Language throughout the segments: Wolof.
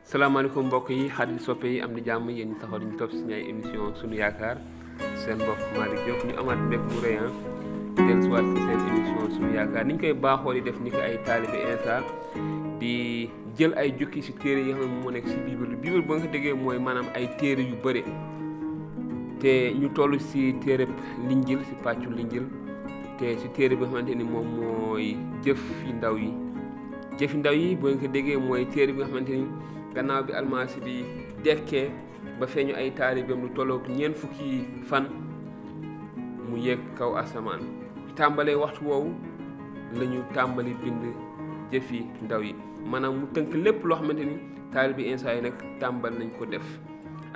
salaamaaleykum mbokk yi xarit soppe yi am di jàmm yéen ñi taxaw ñu topp suñu ay émission suñu yaakaar seen mbokk Malick Diop ñu amaat mbég mu rëy dellusiwaat ci seen émission suñu yaakaar ni ñu koy baaxoo di def ni ko ay taalibe Insa di jël ay jukki si téere yi nga xam ne moo nekk si bible ba nga ko déggee mooy maanaam ay téere yu bëre te ñu toll si téere linjil si pàccu linjil te si téere bi nga xamante ni moom mooy jëf yi ndaw yi boo nga ko déggee mooy téere bi nga xamante ni gannaaw bi almasi bi dekkee ba feeñu ay taalibeem lu tollook 4 fukki fan mu yéeg kaw asamaan tàmbalee waxtu woowu la ñu tàmbali bind jëfi ndaw yi maanaam mu tënk lépp loo xamante ni taalibe Insa yi nag tàmbal nañ ko def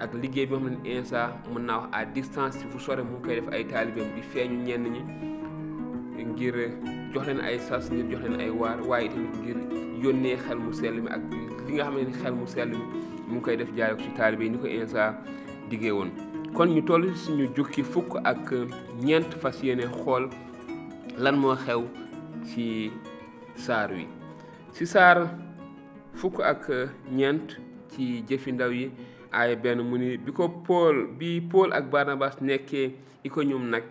ak liggéey bi nga xam ne Insa mën naa wax à distance fu sore mu ngi koy def ay taalibeem di feeñu ñenn ñi ngir jox leen ay sas ngir jox leen ay waar waaye tamit ngir yónnee xel mu sell mi ak li nga xam ne xel mu sell mi mu ngi koy def jaay ko ci taalibe yi ni ko Insa diggee woon. kon ñu toll suñu jukki fukk ak ñeent fas yéene xool lan moo xew ci saar wi ci saar fukk ak ñeent ci jëfi ndaw yi ay benn mu ni bi Paul ak Barnabas nekkee Iconium nag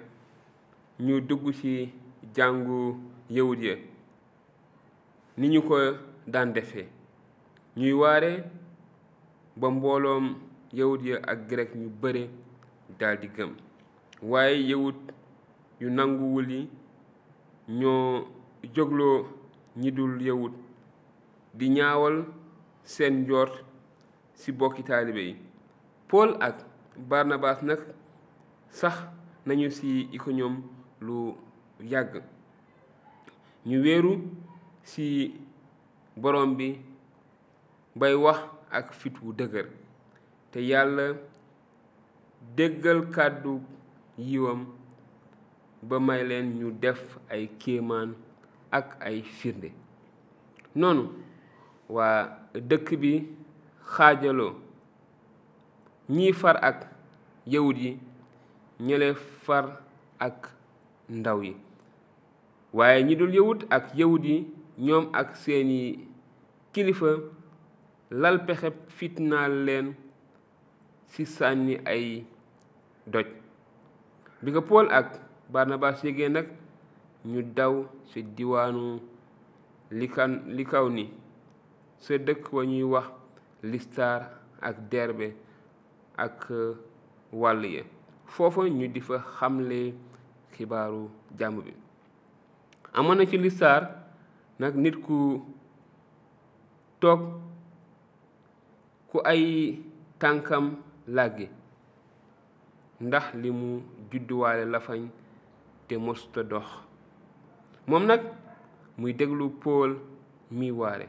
ñu dugg ci jàngu yawut ya ni ñu ko daan defee ñuy waare ba mbooloom yawut ya ak grec ñu bare daldi gëm waaye yawut yu nanguwul yi ñoo jógloo ñi dul yawut di ñaawal seen njort ci bokki taalibe yi Paul ak Barnabas nag sax nañu ci Iconium lu yàgg ñu wéeru ci borom bi bay wax ak fit wu dëgër te yàlla déggal kàddu yiwam ba may leen ñu def ay kéemaan ak ay firnde noonu waa dëkk bi xaajaloo ñii far ak yawut yi ñële far ak ndaw yi waaye ñi dul yawut ak yawut yi ñoom ak seeni kilifa lal pexe fitnaal leen ci sànni ay doj bi ko Paul ak Barnabas yégee nag ñu daw ci diwaanu Likawni sa dëkk wa ñuy wax Listar ak Derbe ak wàll ya foofa ñu di fa xamle xibaaru jàmm bi amoon na ci Listar nag nit ku toog ku ay tànkam làggi ndax li mu judduwaale lafañ te mosuta dox moom nag muy déglu Paul mi waare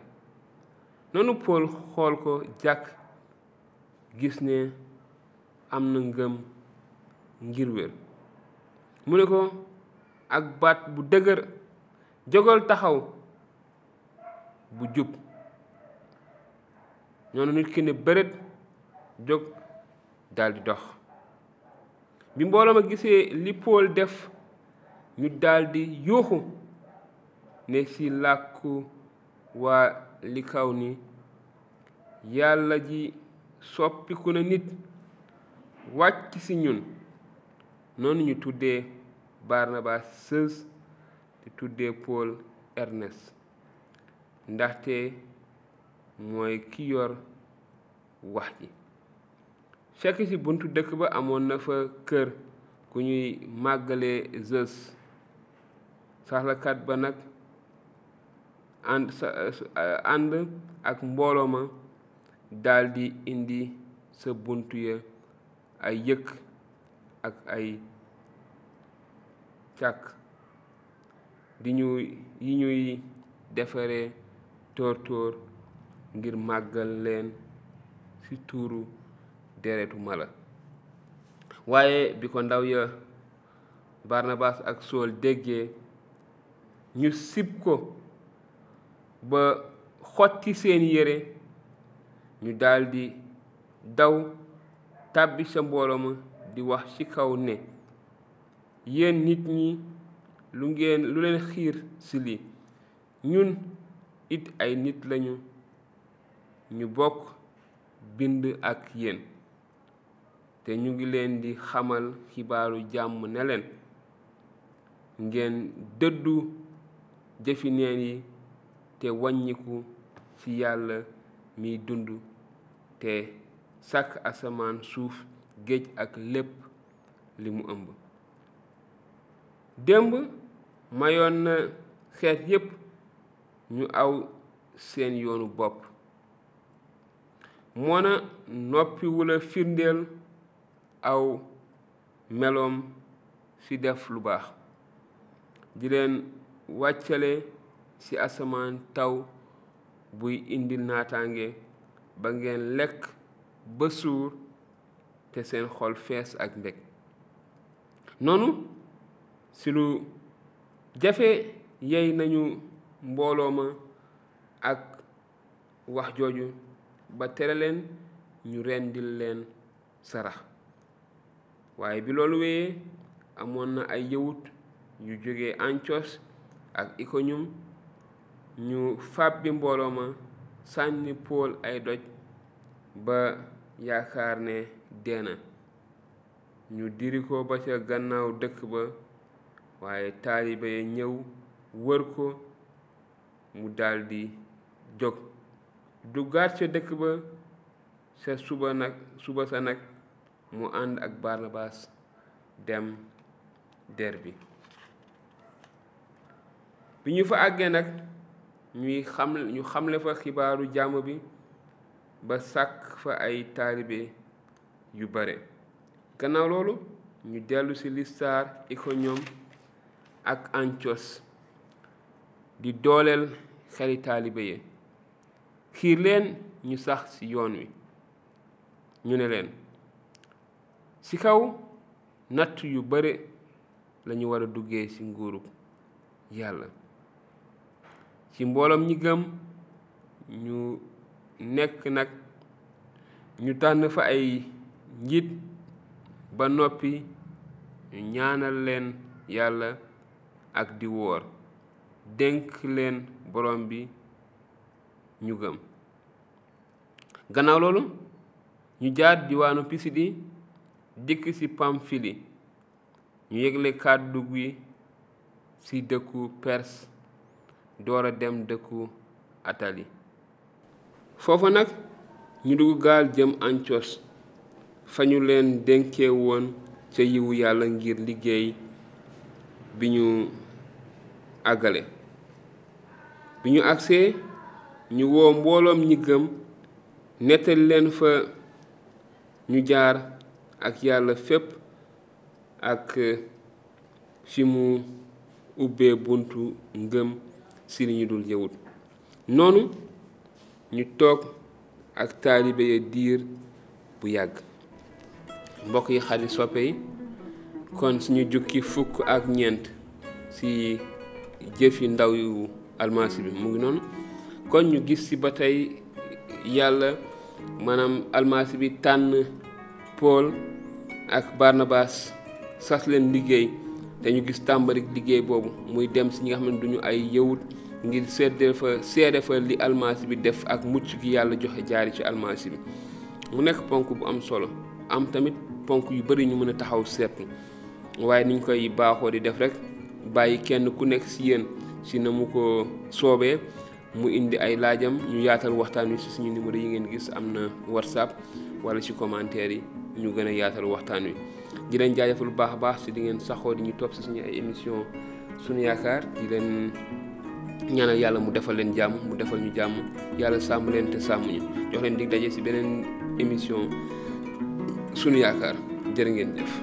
noonu Paul xool ko jàkk gis ne am na ngëm ngir wér mu ne ko ak baat bu dëgër jógal taxaw bu jub noonu nit ki ne bërët jóg daldi dox bi mbooloo ma gisee li Paul def ñu daldi yuuxu ne ci làkku waa Likawni yàlla ji soppiku na nit wàcc ci ñun noonu ñu tuddee Barnabas Sës te tuddee Paul Ernest ndaxte mooy ki yor wax ji fekk ci buntu dëkk ba amoon na fa kër ku ñuy màggalee Zeus saxlakat ba nag ànd ak mbooloo ma daldi indi sa buntu ya ay yëkk ak ay càkk yi ñuy defaree tóor ngir màggal leen ci tuuru deretu mala waaye bi ko ndaw ya Barnabas ak Sool déggee ñu sib ko ba xotti seen yére ñu daldi daw tàbbi sa mbooloo ma di wax ci kaw ne yéen nit ñi lu leen xiir ci lii ñun it ay nit lañu ñu bokk bind ak yéen te ñu ngi leen di xamal xibaaru jàmm ne leen ngeen dëddu jëfi neen yi te wàññiku ci Yàlla miy dund te sàkk asamaan suuf géej ak lépp li mu ëmb. démb mayoon na xeet yépp ñu aw seen yoonu bopp moona noppiwula firndeel aw meloom ci def lu baax di leen wàccale ci asamaan taw buy indi naataange ba ngeen lekk ba suur te seen xol fees ak mbég. noonu ci lu jafe yey nañu mbooloo ma ak wax jooju ba tere leen ñu rendil leen sarax. waaye bi loolu wéyee amoon na ay yawut yu jóge Antiyos ak Ikoniyum ñu fàbbi mbooloo ma sànni Pool ay doj ba yaakaar ne deena ñu diri ko ba ca gannaaw dëkk ba waaye taalibe ya ñëw wër ko mu daldi jóg duggaat ca dëkk ba sa suba sa nag mu ànd ak Barnabaas dem Derbi. bi ñu fa àggee nag ñu xamle fa xibaaru jàmm bi ba sàkk fa ay taalibe yu bare. gannaaw loolu ñu dellu ci Listaar, Ikoniyum ak Antiyos di dooleel xeli taalibe yi xiir leen ñu sax ci yoon wi. ñu ne leen ci kaw natt yu bare lañu war a duggee ci nguuru Yàlla. ci mbooloom ñi gëm ñu nekk nag ñu tànn fa ay njiit ba noppi ñu ñaanal leen Yàlla ak di woor dénk leen borom bi ñu gëm. gannaaw loolu ñu jaar diwaanu Pisidi dikk ci Pamfili ñu yégle kàddu gi ci dëkku Perse door a dem dëkku Atali. foofa nag ñu dugg gaal jëm Antiyos fa ñu leen dénkee woon ca yiwu Yàlla ngir liggéey bi ñu àggale. bi ñu agsee ñu woo mbooloom ñi gëm nettali leen fa ñu jaar ak Yàlla fépp ak fi mu ubbee buntu ngëm ci li ñu dul yawut. noonu ñu toog ak taalibe ya diir bu yàgg. mbokk yi xarit soppe yi kon suñu jukki fukk ak ñeent ci jëfi ndaw yu almasi bi mu ngi noonu. kon ñu gis ci ba tey Yàlla maanaam almasi bi tànn Pool ak Barnabaas sas leen liggéey te ñu gis tàmbalik liggéey boobu muy dem ci ñi nga xam ne duñu ay yawut ngir seede fa li almasi bi def ak mucc gi Yàlla joxe jaari ci almasi bi. mu nekk ponk bu am solo am tamit ponk yu bari ñu mën a taxaw seetlu waaye niñ koy baaxoo di def rek bàyyi kenn ku nekk ci yéen ci na mu ko soobee mu indi ay laajam ñu yaatal waxtaan wi ci suñu numéro yi ngeen gis am na WhatsApp wala ci commentaire yi ñu gën a yaatal waxtaan wi. di leen jaajëfal bu baax a baax ci di ngeen saxoo di ñu topp ci suñu ay émission Sunu Yaakaar di leen ñaanal Yàlla mu defal leen jàmm mu defal ñu jàmm Yàlla sàmm leen te sàmm ñu jox leen dig daje ci beneen émission Sunu Yaakaar jërë ngeen jëf.